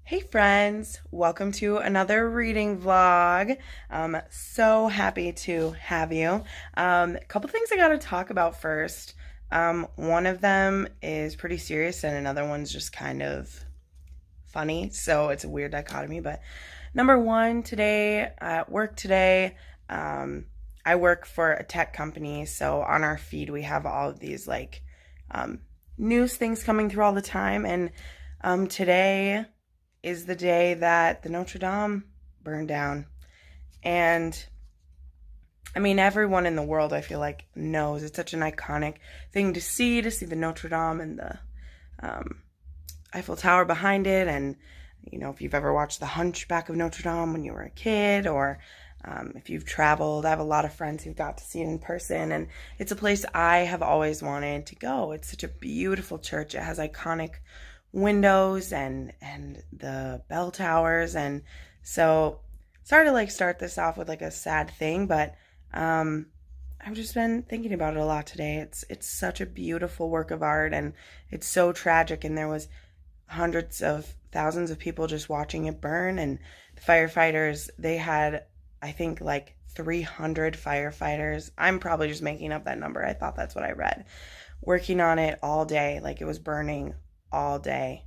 Hey friends, welcome to another reading vlog. So happy to have you. A couple things I gotta talk about first. One of them is pretty serious and another one's just kind of funny, so it's a weird dichotomy. But number one, today at work today, I work for a tech company, so on our feed we have all of these news things coming through all the time, and today is the day that the Notre Dame burned down. And I mean, everyone in the world, I feel like, knows it's such an iconic thing to see the Notre Dame and the Eiffel Tower behind it. And, you know, if you've ever watched The Hunchback of Notre Dame when you were a kid, or if you've traveled, I have a lot of friends who got to see it in person, and it's a place I have always wanted to go. It's such a beautiful church. It has iconic windows and the bell towers, and so sorry to start this off with a sad thing, but I've just been thinking about it a lot today. It's such a beautiful work of art, and it's so tragic, and there was hundreds of thousands of people just watching it burn. And the firefighters, they had, I think, 300 firefighters. I'm probably just making up that number. I thought that's what I read, working on it all day. It was burning all day,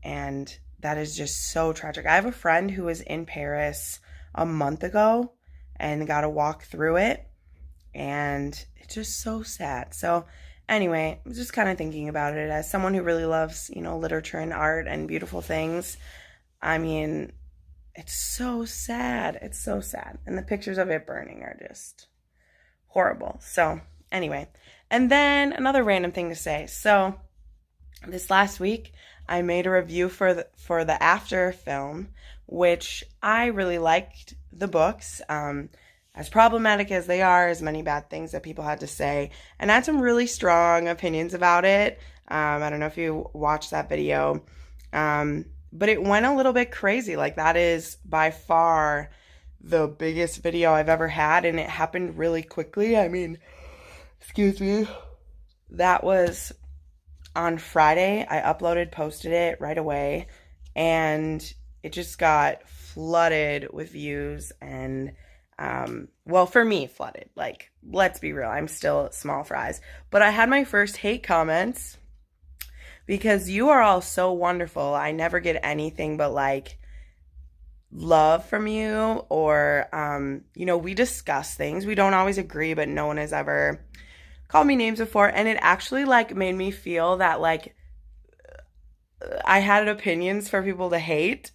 and that is just so tragic. I have a friend who was in Paris a month ago and got to walk through it, and it's just so sad. So anyway, I was just kind of thinking about it as someone who really loves, literature and art and beautiful things. I mean, it's so sad. It's so sad, and the pictures of it burning are just horrible. So anyway, and then another random thing to say. So this last week, I made a review for the After film, which I really liked the books. As problematic as they are, as many bad things that people had to say, and I had some really strong opinions about it. I don't know if you watched that video, but it went a little bit crazy. That is by far the biggest video I've ever had, and it happened really quickly. I mean, excuse me, that was on Friday. I posted it right away, and it just got flooded with views, and well, for me, flooded. Let's be real, I'm still small fries, but I had my first hate comments because you are all so wonderful. I never get anything but love from you, or we discuss things. We don't always agree, but no one has ever called me names before, and it actually made me feel that I had opinions for people to hate,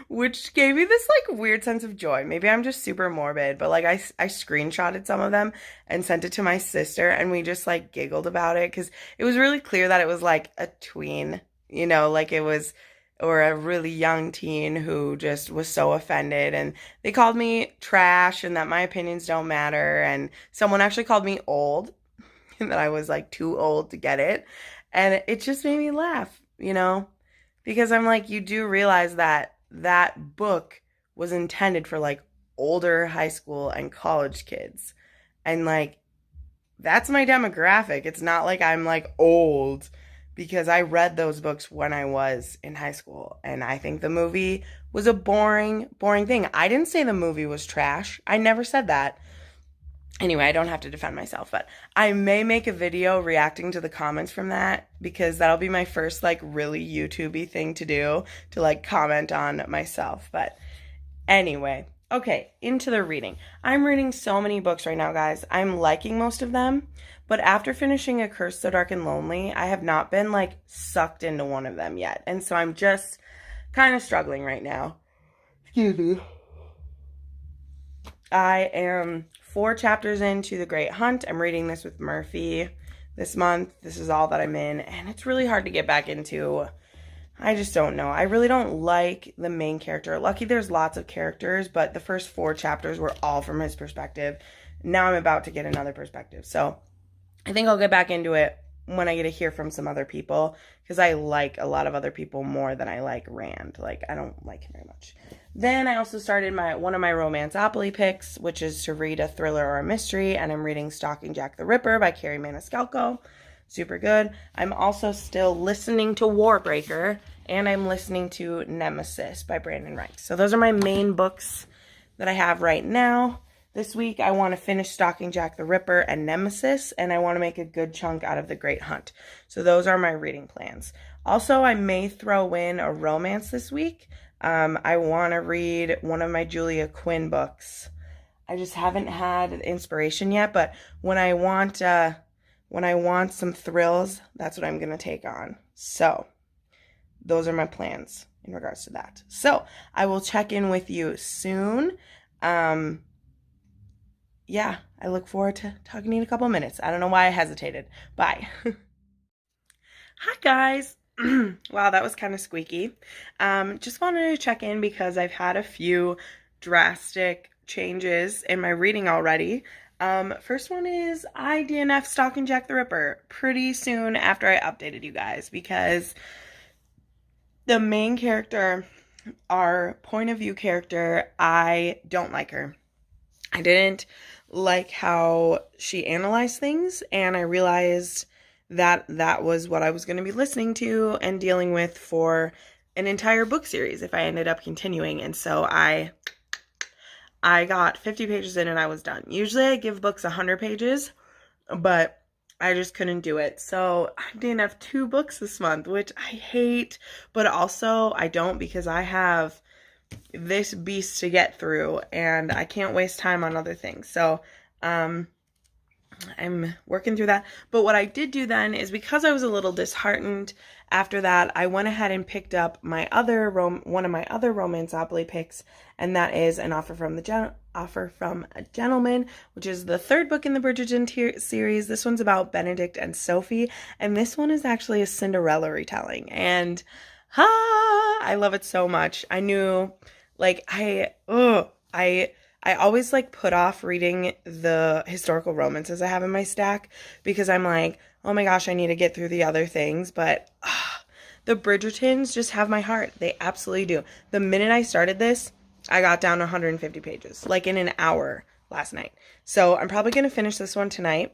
which gave me this weird sense of joy. Maybe I'm just super morbid, but I screenshotted some of them and sent it to my sister, and we just giggled about it because it was really clear that it was a tween, it was, or a really young teen who just was so offended, and they called me trash and that my opinions don't matter, and someone actually called me old and that I was too old to get it, and it just made me laugh, because I'm you do realize that that book was intended for older high school and college kids, and that's my demographic. It's not I'm old, because I read those books when I was in high school, and I think the movie was a boring thing. I didn't say the movie was trash. I never said that. Anyway, I don't have to defend myself, but I may make a video reacting to the comments from that, because that'll be my first really YouTube-y thing to do, to comment on myself. But anyway, okay, into the reading. I'm reading so many books right now, guys. I'm liking most of them. But after finishing A Curse So Dark and Lonely, I have not been sucked into one of them yet. And so I'm just kind of struggling right now. Excuse me. I am 4 chapters into The Great Hunt. I'm reading this with Murphy this month. This is all that I'm in. And it's really hard to get back into. I just don't know. I really don't like the main character. Lucky there's lots of characters, but the first 4 chapters were all from his perspective. Now I'm about to get another perspective. So I think I'll get back into it when I get to hear from some other people, because I like a lot of other people more than I like Rand. I don't like him very much. Then I also started one of my Romanceopoly picks, which is to read a thriller or a mystery, and I'm reading Stalking Jack the Ripper by Carrie Maniscalco. Super good. I'm also still listening to Warbreaker, and I'm listening to Nemesis by Brandon Reich. So those are my main books that I have right now. This week I want to finish Stalking Jack the Ripper and Nemesis, and I want to make a good chunk out of The Great Hunt. So those are my reading plans. Also, I may throw in a romance this week. I want to read one of my Julia Quinn books. I just haven't had inspiration yet, but when I want some thrills, that's what I'm going to take on. So those are my plans in regards to that. So I will check in with you soon. Yeah, I look forward to talking to you in a couple of minutes. I don't know why I hesitated. Bye. Hi, guys. Wow, that was kind of squeaky. Just wanted to check in because I've had a few drastic changes in my reading already. First one is I DNF Stalking Jack the Ripper pretty soon after I updated you guys because the main character, our point of view character, I don't like her. I didn't like how she analyzed things, and I realized that that was what I was going to be listening to and dealing with for an entire book series if I ended up continuing. And so I got 50 pages in and I was done. Usually I give books 100 pages, but I just couldn't do it. So I didn't have 2 books this month, which I hate, but also I don't because I have this beast to get through and I can't waste time on other things. So I'm working through that. But what I did do then is because I was a little disheartened after that, I went ahead and picked up my other one of my other Romanceopoly picks, and that is An Offer from a Gentleman, which is the 3rd book in the Bridgerton series. This one's about Benedict and Sophie, and this one is actually a Cinderella retelling, and I love it so much. I knew, like, I always like put off reading the historical romances I have in my stack because I'm like, oh my gosh, I need to get through the other things. But the Bridgertons just have my heart. They absolutely do. The minute I started this, I got down to 150 pages, like in an hour last night. So I'm probably going to finish this one tonight.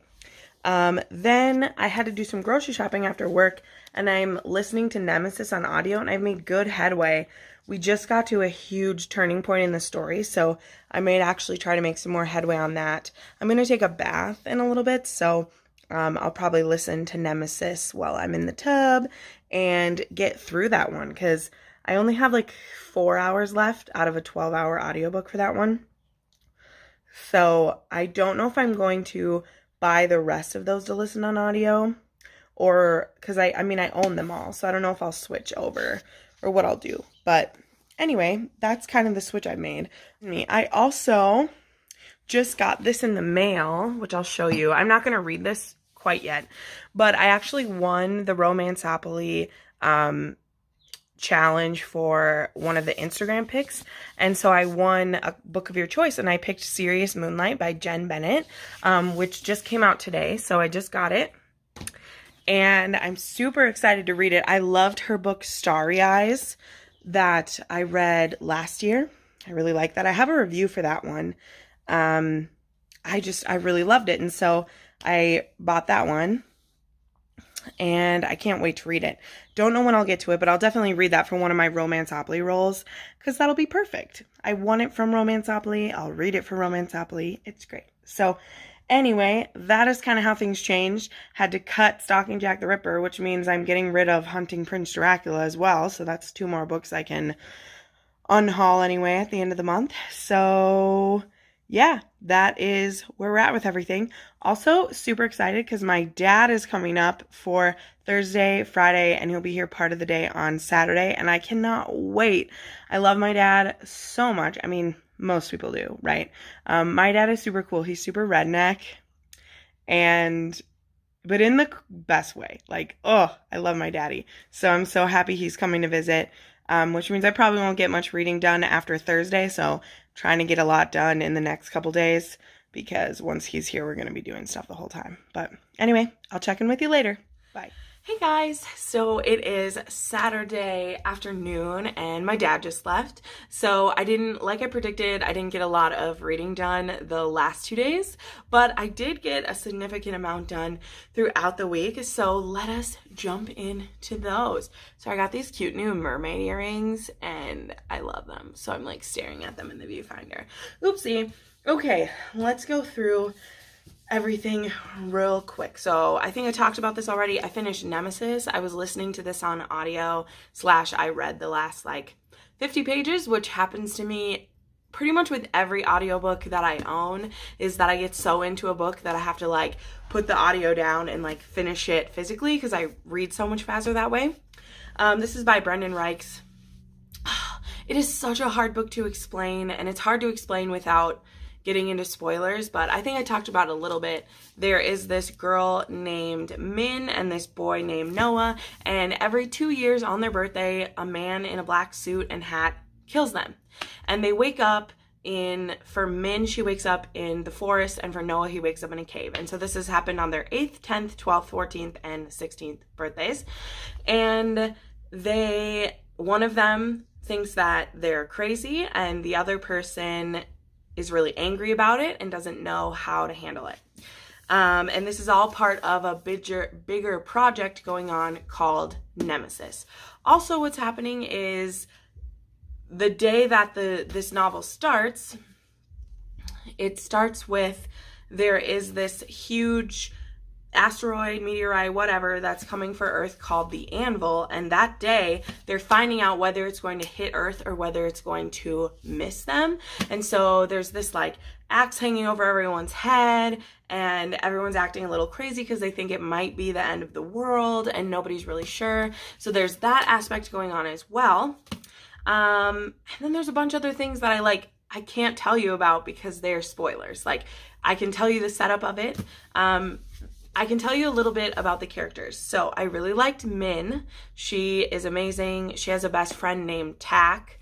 Then I had to do some grocery shopping after work, and I'm listening to Nemesis on audio, and I've made good headway. We just got to a huge turning point in the story, so I may actually try to make some more headway on that. I'm going to take a bath in a little bit, so I'll probably listen to Nemesis while I'm in the tub and get through that one, because I only have like 4 hours left out of a 12-hour audiobook for that one. So I don't know if I'm going to buy the rest of those to listen on audio, or because I own them all, so I don't know if I'll switch over or what I'll do. But anyway, that's kind of the switch I made. I also just got this in the mail, which I'll show you. I'm not going to read this quite yet, but I actually won the Romanceopoly challenge for one of the Instagram picks, and so I won a book of your choice, and I picked Serious Moonlight by Jenn Bennett, which just came out today, so I just got it, and I'm super excited to read it. I loved her book Starry Eyes that I read last year. I really like that. I have a review for that one. I really loved it, and so I bought that one, and I can't wait to read it. Don't know when I'll get to it, but I'll definitely read that for one of my Romanceopoly rolls, because that'll be perfect. I won it from Romanceopoly. I'll read it for Romanceopoly. It's great. So anyway, that is kind of how things changed. Had to cut Stalking Jack the Ripper, which means I'm getting rid of Hunting Prince Dracula as well, so that's 2 more books I can unhaul anyway at the end of the month. So yeah, that is where we're at with everything. Also, super excited because my dad is coming up for Thursday, Friday, and he'll be here part of the day on Saturday, and I cannot wait. I love my dad so much. I mean, most people do, right? My dad is super cool. He's super redneck, but in the best way. Like, oh, I love my daddy. So I'm so happy he's coming to visit, which means I probably won't get much reading done after Thursday, so trying to get a lot done in the next couple days, because once he's here, we're going to be doing stuff the whole time. But anyway, I'll check in with you later. Bye. Hey guys, so it is Saturday afternoon and my dad just left. So like I predicted, I didn't get a lot of reading done the last 2 days, but I did get a significant amount done throughout the week. So let us jump into those. So I got these cute new mermaid earrings and I love them. So I'm like staring at them in the viewfinder. Oopsie. Okay, let's go through everything real quick. So I think I talked about this already. I finished Nemesis. I was listening to this on audio / I read the last like 50 pages, which happens to me pretty much with every audiobook that I own, is that I get so into a book that I have to like put the audio down and like finish it physically because I read so much faster that way. This is by Brendan Reichs. It is such a hard book to explain, and it's hard to explain without getting into spoilers, but I think I talked about it a little bit. There is this girl named Min and this boy named Noah, and every 2 years on their birthday, a man in a black suit and hat kills them. And they wake up for Min, she wakes up in the forest, and for Noah, he wakes up in a cave. And so this has happened on their 8th, 10th, 12th, 14th, and 16th birthdays. And one of them thinks that they're crazy, and the other person is really angry about it and doesn't know how to handle it. And this is all part of a bigger project going on called Nemesis. Also, what's happening is the day that this novel starts, it starts with there is this huge asteroid, meteorite, whatever, that's coming for Earth called the Anvil, and that day they're finding out whether it's going to hit Earth or whether it's going to miss them. And so there's this like axe hanging over everyone's head, and everyone's acting a little crazy because they think it might be the end of the world and nobody's really sure. So there's that aspect going on as well. And then there's a bunch of other things that I can't tell you about because they're spoilers. Like, I can tell you the setup of it. I can tell you a little bit about the characters. So I really liked Min. She is amazing. She has a best friend named Tak,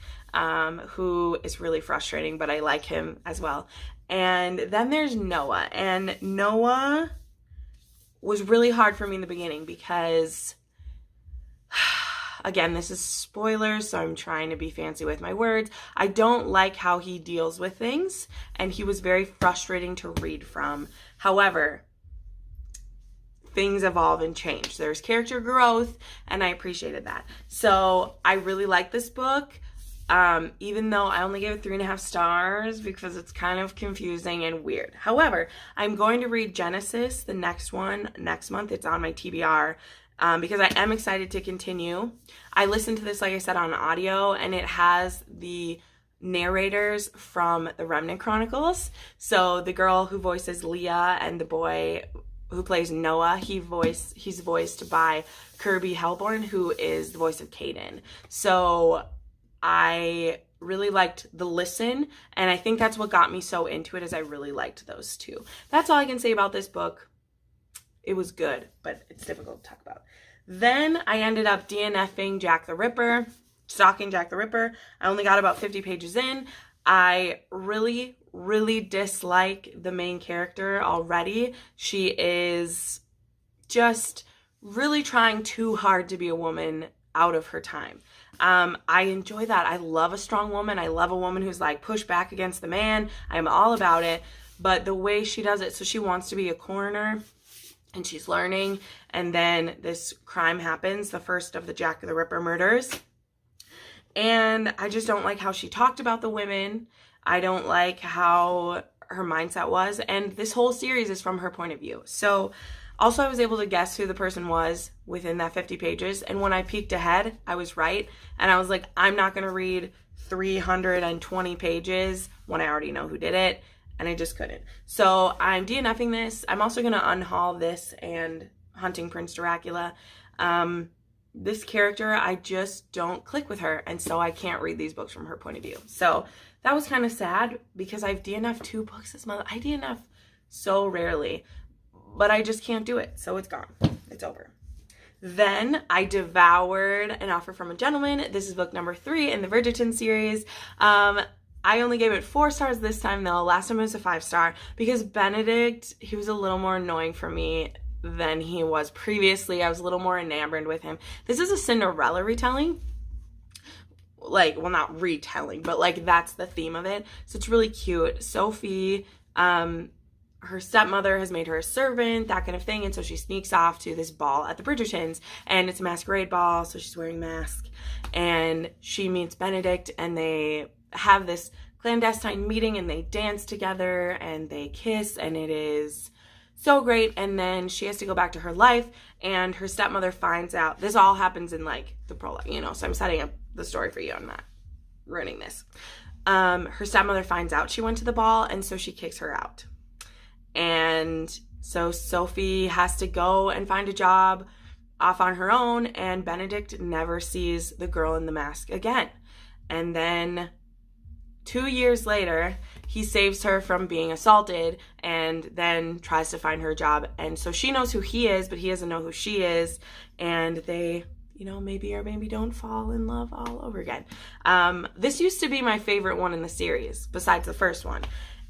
who is really frustrating, but I like him as well. And then there's Noah. And Noah was really hard for me in the beginning because, again, this is spoilers, so I'm trying to be fancy with my words. I don't like how he deals with things, and he was very frustrating to read from. However, things evolve and change. There's character growth, and I appreciated that. So I really like this book, even though I only gave it 3.5 stars because it's kind of confusing and weird. However, I'm going to read Genesis, the next one, next month. It's on my TBR because I am excited to continue. I listened to this, like I said, on audio, and it has the narrators from the Remnant Chronicles. So the girl who voices Leah and the boy who plays Noah, he's voiced by Kirby Hellborn, who is the voice of Caden. So I really liked the listen, and I think that's what got me so into it, is I really liked those two. That's all I can say about this book. It was good, but it's difficult to talk about. Then I ended up DNFing Jack the Ripper, stalking Jack the Ripper. I only got about 50 pages in. I really dislike the main character already. She is just really trying too hard to be a woman out of her time. I enjoy that. I love a strong woman. I love a woman who's like pushed back against the man. I'm all about it. But the way she does it, so she wants to be a coroner and she's learning, and then this crime happens, the first of the Jack the Ripper murders. And I just don't like how she talked about the women. I don't like how her mindset was. And this whole series is from her point of view. So also I was able to guess who the person was within that 50 pages. And when I peeked ahead, I was right. And I was like, I'm not going to read 320 pages when I already know who did it. And I just couldn't. So I'm DNFing this. I'm also going to unhaul this and Hunting Prince Dracula. This character, I just don't click with her, and so I can't read these books from her point of view. So that was kind of sad because I've DNF'd 2 books this month. I DNF so rarely, but I just can't do it, so it's gone. It's over. Then I devoured An Offer from a Gentleman. This is book number 3 in the Bridgerton series. I only gave it 4 stars this time, though. Last time it was a 5-star because Benedict, he was a little more annoying for me than he was previously. I was a little more enamored with him. This is a Cinderella retelling. Like, well, not retelling, but like that's the theme of it. So it's really cute. Sophie, her stepmother has made her a servant, that kind of thing. And so she sneaks off to this ball at the Bridgertons, and it's a masquerade ball. So she's wearing a mask, and she meets Benedict, and they have this clandestine meeting, and they dance together and they kiss, and it is so great. And then she has to go back to her life, and her stepmother finds out. This all happens in like the prologue, you know, so I'm setting up the story for you. I'm not ruining this. Her stepmother finds out she went to the ball, and so she kicks her out. And so Sophie has to go and find a job off on her own, and Benedict never sees the girl in the mask again. And then 2 years later, he saves her from being assaulted and then tries to find her a job. And so she knows who he is, but he doesn't know who she is. And they, you know, maybe or maybe don't fall in love all over again. This used to be my favorite one in the series, besides the first one.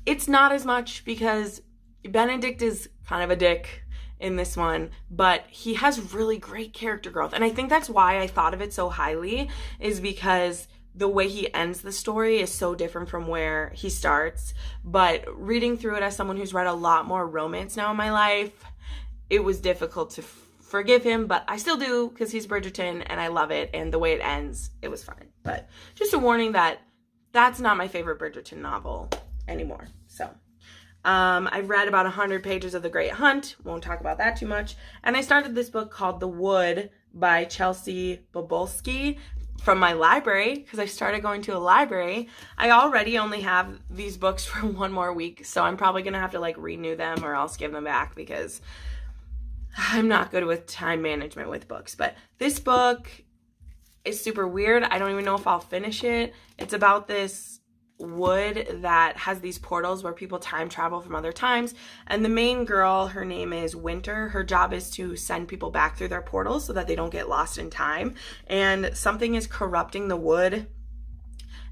It's not as much because Benedict is kind of a dick in this one, but he has really great character growth. And I think that's why I thought of it so highly, is because the way he ends the story is so different from where he starts. But reading through it as someone who's read a lot more romance now in my life, it was difficult to forgive him, but I still do because he's Bridgerton and I love it. And the way it ends, it was fine. But just a warning that that's not my favorite Bridgerton novel anymore. So I've read about 100 pages of The Great Hunt. Won't talk about that too much. And I started this book called The Wood by Chelsea Bobolsky from my library, because I started going to a library. I already only have these books for one more week, so I'm probably going to have to like renew them or else give them back because I'm not good with time management with books. But this book is super weird. I don't even know if I'll finish it. It's about this wood that has these portals where people time travel from other times, and the main girl, her name is Winter. Her job is to send people back through their portals so that they don't get lost in time, and something is corrupting the wood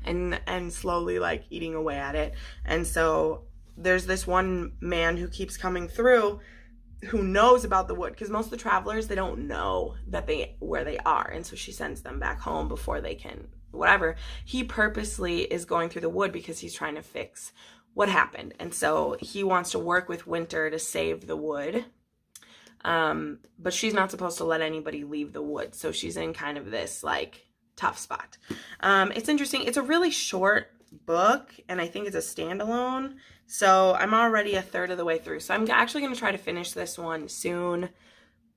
and slowly like eating away at it. And so there's this one man who keeps coming through who knows about the wood, because most of the travelers, they don't know that where they are, and so she sends them back home before they can whatever. He purposely is going through the wood because he's trying to fix what happened. And so he wants to work with Winter to save the wood. But she's not supposed to let anybody leave the wood. So she's in kind of this like tough spot. It's interesting. It's a really short book, and I think it's a standalone. So I'm already a third of the way through. So I'm actually going to try to finish this one soon.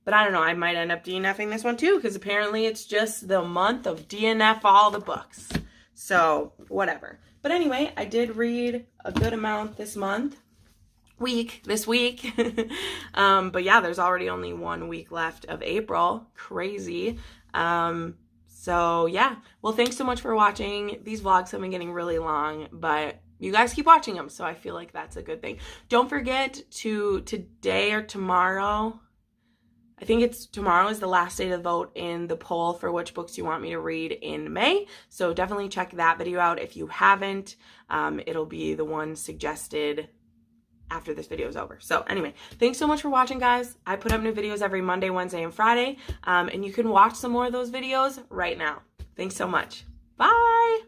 But I don't know, I might end up DNFing this one too, because apparently it's just the month of DNF all the books. So, whatever. But anyway, I did read a good amount this week. But yeah, there's already only 1 week left of April. Crazy. So yeah. Well, thanks so much for watching. These vlogs have been getting really long, but you guys keep watching them, so I feel like that's a good thing. Don't forget to today or tomorrow, I think it's tomorrow is the last day to vote in the poll for which books you want me to read in May. So definitely check that video out if you haven't. It'll be the one suggested after this video is over. So anyway, thanks so much for watching, guys. I put up new videos every Monday, Wednesday, and Friday. And you can watch some more of those videos right now. Thanks so much. Bye.